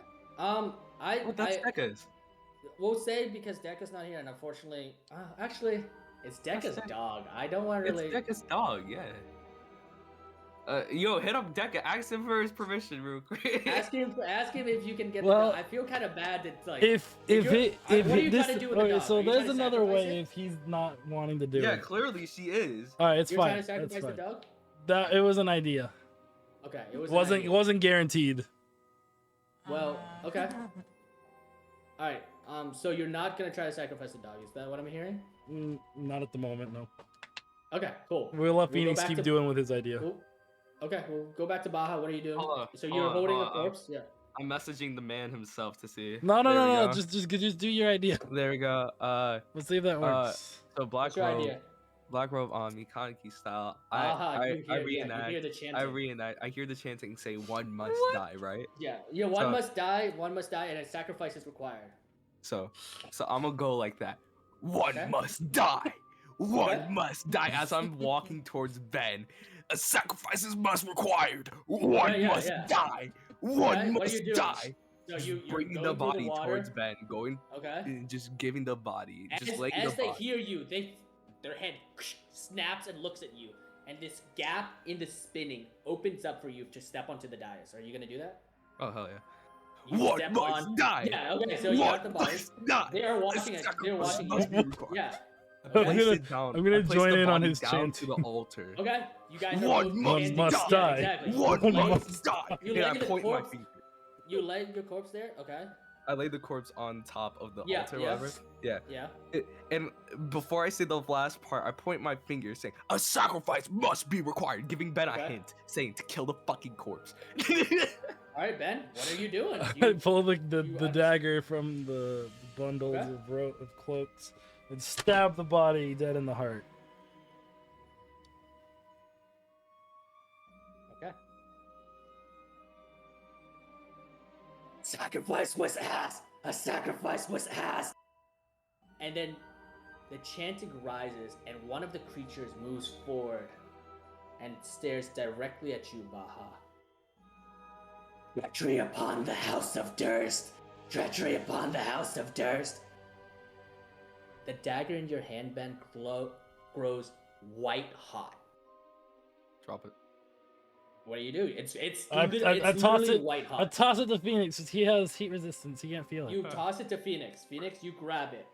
That's Dekka's. We'll say because Dekka's not here, and unfortunately, actually, it's Dekka's Dekka. dog. I don't want to It's really. Dekka's dog. Yeah. Yo, hit up Dekka. Ask him for his permission, real quick. Ask him if you can get Well, the dog. I feel kind of bad that like. If you're- what are you this trying to do with the okay, dog? so Are you there's trying to another sacrifice way it? if he's not wanting to do Yeah, it. clearly she is. All right, it's You're fine. trying to sacrifice That's the fine. dog. That it was an idea. Okay, it It was. wasn't guaranteed. Well, Uh, okay. All right. So you're not gonna try to sacrifice the dog. Is that what I'm hearing? Not at the moment, no. Okay, cool. We'll let We'll go Phoenix back keep to- doing with his idea. Cool. Okay, we'll go back to Baja. What are you doing? Hold on, So hold you're on, holding hold a on, corpse. Yeah. I'm messaging the man himself to see. No, There we no. go. Just do your idea. There we go. Let's see if that works. So black What's your robe, idea? black robe on me, Kaneki style. Baja, I you hear reenact. the chanting. I hear the chanting say one must die, right? Yeah. One So- must die. One must die, and a sacrifice is required. So I'm gonna go like that. One Okay. must die. One Okay. must die. As I'm walking towards Ben, a sacrifice must required. One Yeah, must yeah. die. One What are must you doing? die. So Just you're bringing going the through body the water. towards Ben, going, Okay. and just giving the body, just laying As the they body. hear you, their head snaps and looks at you, and this gap in the spinning opens up for you to step onto the dais. Are you gonna do that? Oh hell yeah! You One step must on- die. Yeah. Okay. So you have the One body. must die. They are A watching it. They're sacrifice watching must you. be required. Yeah. I'm I Okay. gonna- sit down. I'm gonna I place join the in on body his down chanting. to the altar. Okay. You guys are One both must chanting- must yeah, die. Exactly. One One must must die. You And I lay the point my corpse- finger. You lay your corpse there. Okay. I lay the corpse on top of the Yeah, altar, yeah. whatever. Yeah. Yeah. And before I say the last part, I point my finger saying, "A sacrifice must be required," giving Ben a Okay. hint, saying to kill the fucking corpse. All right, Ben. What are you doing? I You, pull the you- dagger from the bundles Okay. of cloaks and stab the body dead in the heart. Okay. Sacrifice was asked. A sacrifice was asked. And then the chanting rises, and one of the creatures moves forward and stares directly at you, Baha. Treachery upon the house of Durst. Treachery upon the house of Durst. The dagger in your handband grows white hot. Drop it. What do you do? It's I toss literally it. white I hot. toss it to Phoenix because he has heat resistance. He can't feel it. You toss it to Phoenix. Phoenix, you grab it.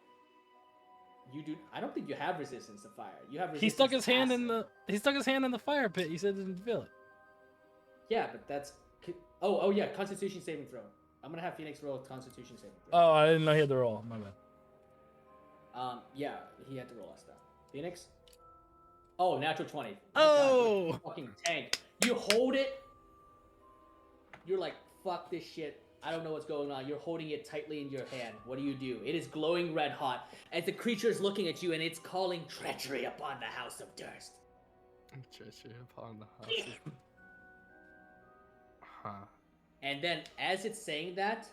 You do. I don't think you have resistance to fire. You have. He Resistance stuck his to hand acid. in the. He stuck his hand in the fire pit. He said he didn't feel it. Yeah, but that's. Oh yeah, Constitution saving throw. I'm gonna have Phoenix roll a Constitution saving throw. Oh, I didn't know he had the roll. My bad. Yeah, he had to roll us down. Phoenix. Oh, natural 20. My Oh! God, fucking tank. You hold it. You're like, fuck this shit. I don't know what's going on. You're holding it tightly in your hand. What do? It is glowing red hot as the creature is looking at you and it's calling treachery upon the House of Durst. Treachery upon the house. Huh. And then as it's saying that,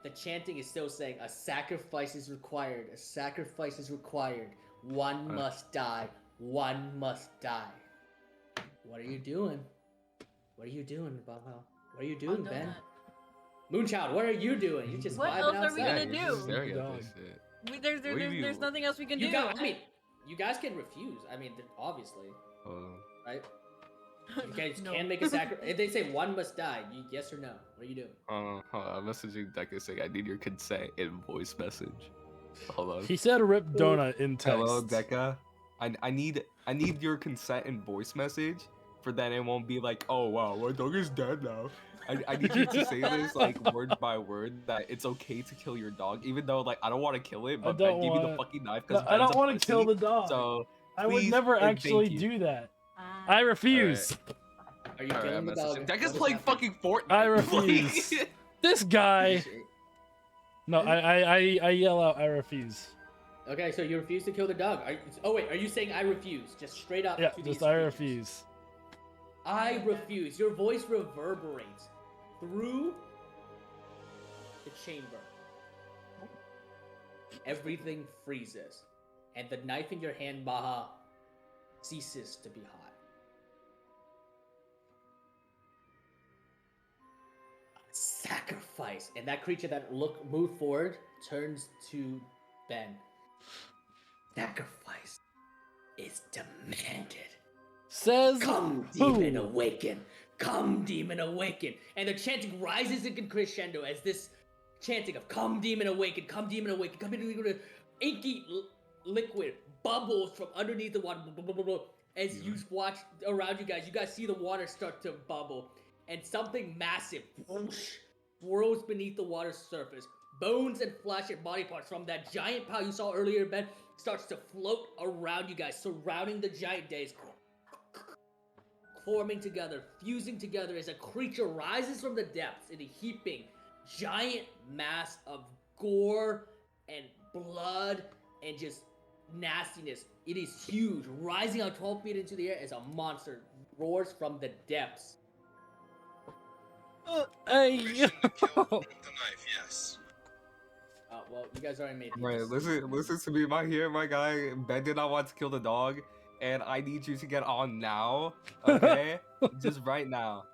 the chanting is still saying, a sacrifice is required. A sacrifice is required. One must die. One must die. What are you doing? What are you doing, Baha? What are you doing, Ben? Moonchild, what are you doing? You just What vibing else outside. are we gonna you're just do? staring at Dog. this shit. There's nothing else we can do. You guys can refuse. I mean, obviously, right? You guys No. can make a sacrifice. If they say one must die, yes or no? What are you doing? Hold on. I'm messaging Deca saying I need your consent in voice message. Hold on. He said rip donut in text. Hello, Deca. I need your consent in voice message, for then it won't be like, oh wow, my dog is dead now. I need you to say this like word by word that it's okay to kill your dog, even though like I don't want to kill it, but Ben gave me the fucking knife because I don't want to kill the dog. So I would please never and actually thank you. do that. I refuse. Are you Alright, killing the dog? That guy's What is playing happening? fucking Fortnite. I refuse. This guy. No, I yell out, I refuse. Okay, so you refuse to kill the dog. Are you saying I refuse? Just straight up. Yeah, to just these I creatures. refuse. I refuse. Your voice reverberates through the chamber. Everything freezes, and the knife in your hand, Baha, ceases to be hot. Sacrifice, and that creature that moved forward turns to Ben. Sacrifice is demanded. Says Come, who? demon, awaken! Come, demon, awaken! And the chanting rises in crescendo as this chanting of "Come, demon, awaken! Come, demon, awaken! Come, demon, awaken!" Inky liquid bubbles from underneath the water. Blah, blah, blah, blah. As you watch around you guys see the water start to bubble, and something massive whoosh, swirls beneath the water's surface. Bones and flesh and body parts from that giant pile you saw earlier, Ben, starts to float around you guys, surrounding the giant days. Forming together, fusing together as a creature rises from the depths in a heaping, giant mass of gore and blood and just nastiness. It is huge, rising out 12 feet into the air as a monster roars from the depths. Hey. Permission to kill with the knife, yes. Well, you guys already made Right, listen to me, my guy. Ben did not want to kill the dog, and I need you to get on now, okay? Just right now.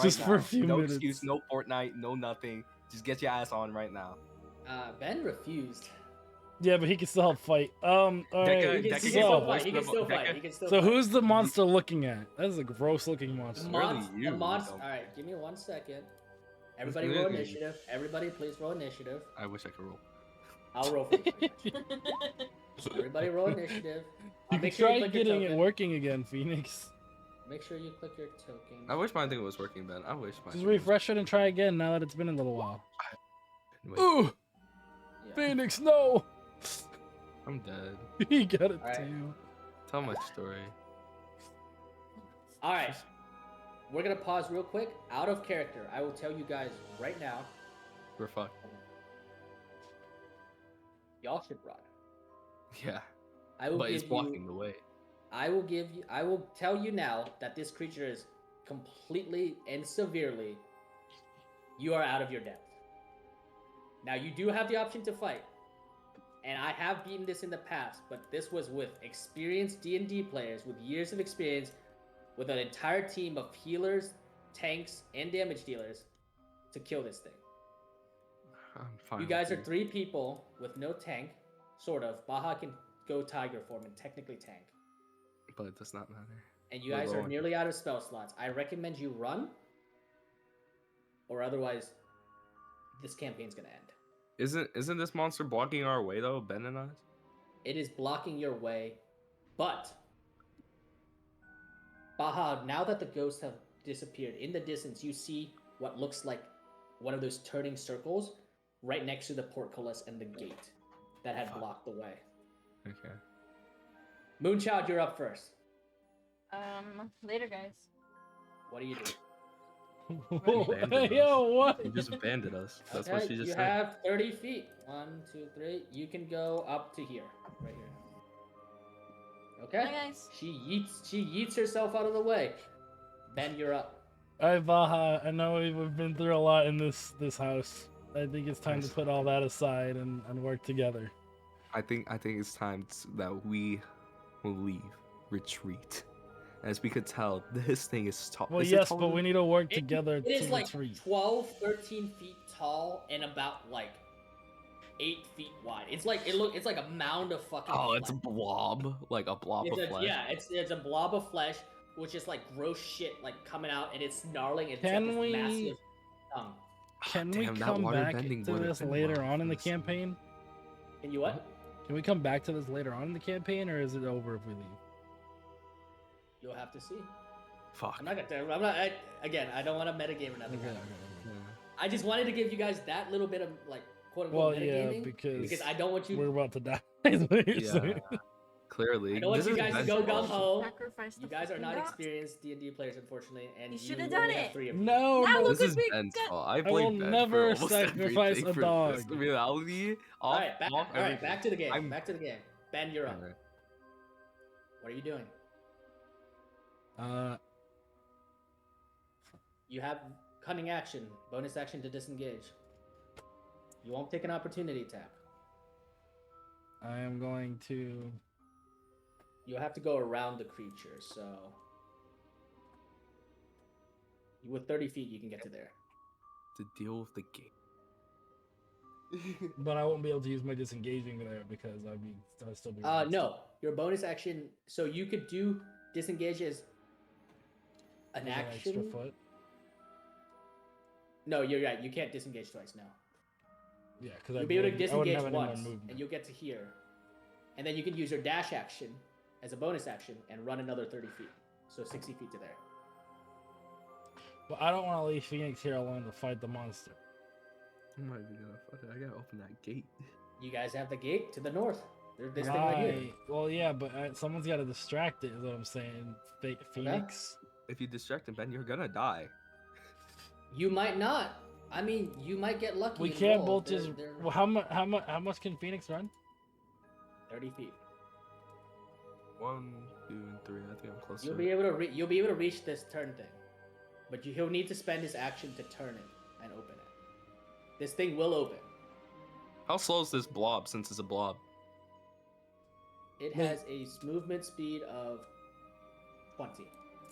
Just now. For a few no minutes. excuse, no Fortnite, no nothing. Just get your ass on right now. Ben refused. Yeah, but he can still help fight. All right. He can Deca still gave fight. a He can voice still memo- fight. Deca- He can still So fight. who's the monster looking at? That is a gross looking The monster. Really you, monster. dumb. All right, give me 1 second. Everybody It's roll really- initiative. Everybody, please roll initiative. I wish I could roll. I'll roll for you. Everybody roll initiative. You can Make sure you try click your getting it token. working again, Phoenix. Make sure you click your token. I wish my thing was working, Ben. I wish my Just thing was- refresh it and try again now that it's been a little while. Wait, Ooh! Yeah. Phoenix, no! I'm dead. He got it Alright. too. Tell my story. All right. We're gonna pause real quick. Out of character, I will tell you guys right now. We're fucked. Y'all should run. Yeah, I will but give it's blocking you. the way. I will tell you now that this creature is completely and severely. You are out of your depth. Now you do have the option to fight, and I have beaten this in the past, but this was with experienced D&D players with years of experience, with an entire team of healers, tanks, and damage dealers to kill this thing. I'm fine. You guys are 3 people with no tank, sort of. Baha can go tiger form and technically tank. But it does not matter. And you We're guys are rolling. nearly out of spell slots. I recommend you run, or otherwise, this campaign's gonna end. Isn't this monster blocking our way though, Ben and us? It is blocking your way, but Baha, now that the ghosts have disappeared, in the distance you see what looks like one of those turning circles right next to the portcullis and the gate that had blocked the way. Okay. Moonchild, you're up first. Later, guys. What do you do? Abandoned Yo, what? You just abandoned us. That's what Okay, she just you said. have 30 feet. 1, 2, 3. You can go up to here, right here. Okay. Bye, guys. She yeets herself out of the way. Ben, you're up. Alright, Baja, I know we've been through a lot in this house. I think it's time to put all that aside and work together. I think it's time that we will leave, retreat. As we could tell, this thing is tall. Well, Is it yes, taller but than- we need to work It- together It is to like retreat. 12, 13 feet tall and about like 8 feet wide. It's like it's like a mound of fucking. Oh, it's a flesh. blob, like a blob It's of a, flesh. yeah, it's a blob of flesh, which is like gross shit, like coming out, and it's snarling. And Can it's got we- this massive tongue. Can we Damn, that come water back bending to would've this been later wild on in for the this. campaign? Can you what? Can we come back to this later on in the campaign, or is it over if we leave? You'll have to see. Fuck. I'm not gonna. I'm not. Again, I don't want to metagame or nothing. Okay. I just wanted to give you guys that little bit of like quote Well, unquote yeah, metagaming because I don't want you. we're about to die. is what you're Yeah. saying. Clearly. I don't want this you is guys to Ben's go fault. gung ho. Sacrifice You the guys are fucking not dogs. experienced D&D players, unfortunately, and You you should've only done have it. 3 of you. No, Now no. look This at is big Ben's gut. fault. I will blame Ben never for almost sacrifice everything a for dog. this reality. Off, All right, off everything. back to the game. I'm- Back to the game. Ben, you're up. Alright. What are you doing? You have cunning action, bonus action to disengage. You won't take an opportunity attack. I am going to. You'll have to go around the creature, so with 30 feet you can get to there. To deal with the game. But I won't be able to use my disengaging there because I'll still be. No, your bonus action. So you could do disengage as an With an extra action. foot. No, you're right. You can't disengage twice now. Yeah, because You'll be able to disengage have once, movement. and you'll get to here, and then you can use your dash action as a bonus action and run another 30 feet, so 60 feet to there. But I don't want to leave Phoenix here alone to fight the monster. Oh my god, I gotta open that gate. You guys have the gate to the north. There's this thing right here. Well, yeah, but someone's got to distract it. Is what I'm saying. Phoenix. If you distract him, Ben, you're gonna die. You might not. I mean, you might get lucky. We and can't roll. both just. They're Well, how much can Phoenix run? 30 feet. 1, 2, and 3. I think I'm closer. You'll be able to reach this turn thing, but he'll need to spend his action to turn it and open it. This thing will open. How slow is this blob since it's a blob? It Wait. has a movement speed of 20.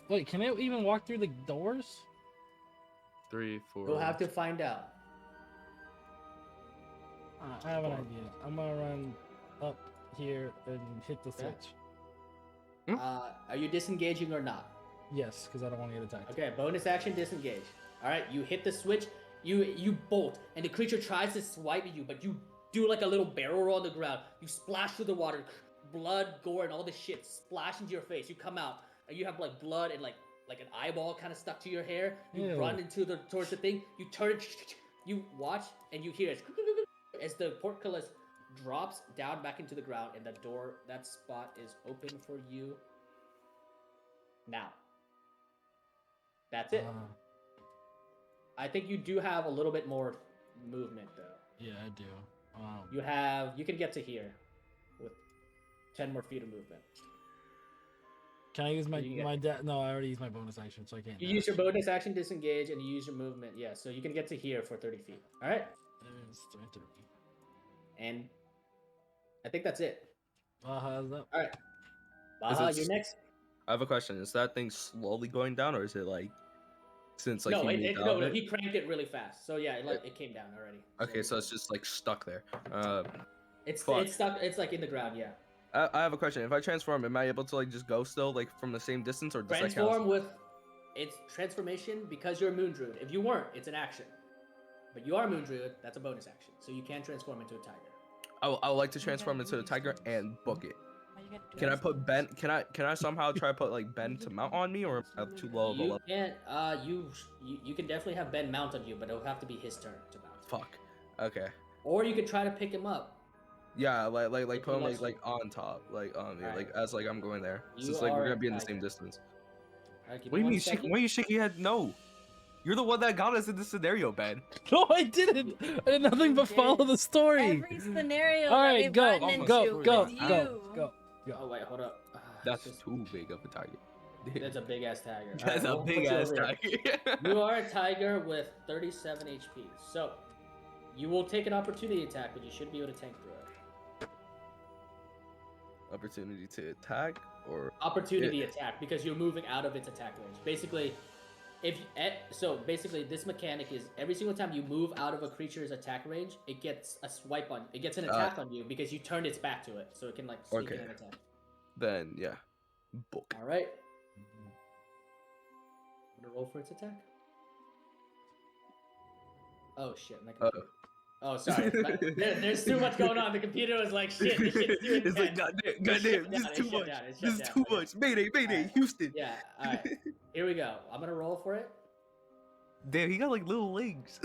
Wait, can it even walk through the doors? 3, 4. You'll have to find out. I have an idea. I'm gonna run up here and hit the Okay. switch. Are you disengaging or not? Yes, because I don't want to get attacked. Okay, bonus action disengage. All right, you hit the switch. You bolt, and the creature tries to swipe at you, but you do like a little barrel roll on the ground. You splash through the water, blood, gore, and all this shit splash into your face. You come out, and you have like blood and like an eyeball kind of stuck to your hair. You Ew. run towards the thing. You turn it. You watch, and you hear it as the portcullis drops down back into the ground, and the door, that spot is open for you now. That's it. I think you do have a little bit more movement though. Yeah, I do. You can get to here with 10 more feet of movement. Can I use my You get- No, I already used my bonus action, so I can't. You use your bonus action disengage and you use your movement. Yeah, so you can get to here for 30 feet. All right, It's 3:30. and I think that's it. How's that? All right, Is Baha, it you're next. I have a question. Is that thing slowly going down, or is it like since like No, he moved out no, of it? he cranked it really fast. So yeah, it came down already. Okay, so it's just like stuck there. it's fuck. stuck. It's like in the ground. Yeah. I have a question. If I transform, am I able to like just go still like from the same distance, or does that Transform count? with its transformation because you're a moon druid. If you weren't, it's an action. But you are a moon druid, that's a bonus action. So you can transform into a tiger. I would like to transform into a tiger and book it. Why you gotta do Can I this? put Ben? Can I somehow try to put like Ben to mount on me, or am I too low of a You level? can't. You can definitely have Ben mount on you, but it'll have to be his turn to mount. Fuck. Okay. Or you could try to pick him up. Yeah, like Make put me him guys like on top, like Alright. like as like I'm going there. You Since like we're are gonna be in the same tiger. distance. Alright, give What me do you 1 mean? second. Why are you shaking your head? No, you're the one that got us in this scenario, Ben. No, I didn't. I did nothing but follow the story. Every scenario All that right, we've go, gotten into go, go, was you. go. Oh wait, hold up. That's It's just- too big of a target. That's a big ass tiger. That's Alright, a we'll put big you ass over here. target. You are a tiger with 37 HP. So, you will take an opportunity attack, but you should be able to tank through it. Opportunity to attack or Opportunity attack because you're moving out of its attack range. Basically, basically this mechanic is every single time you move out of a creature's attack range, it gets a swipe on, it gets an attack on you because you turned its back to it, so it can like sneak in and attack. then yeah, book. All right. I'm gonna roll for its attack. Oh shit! My computer. Oh, sorry. There's too much going on. The computer was like, shit, this shit's too intense. It's like goddamn, this is too much. This is too much. Mayday, Alright. Houston. Yeah, alright. Here we go. I'm gonna roll for it. Damn, he got like little legs.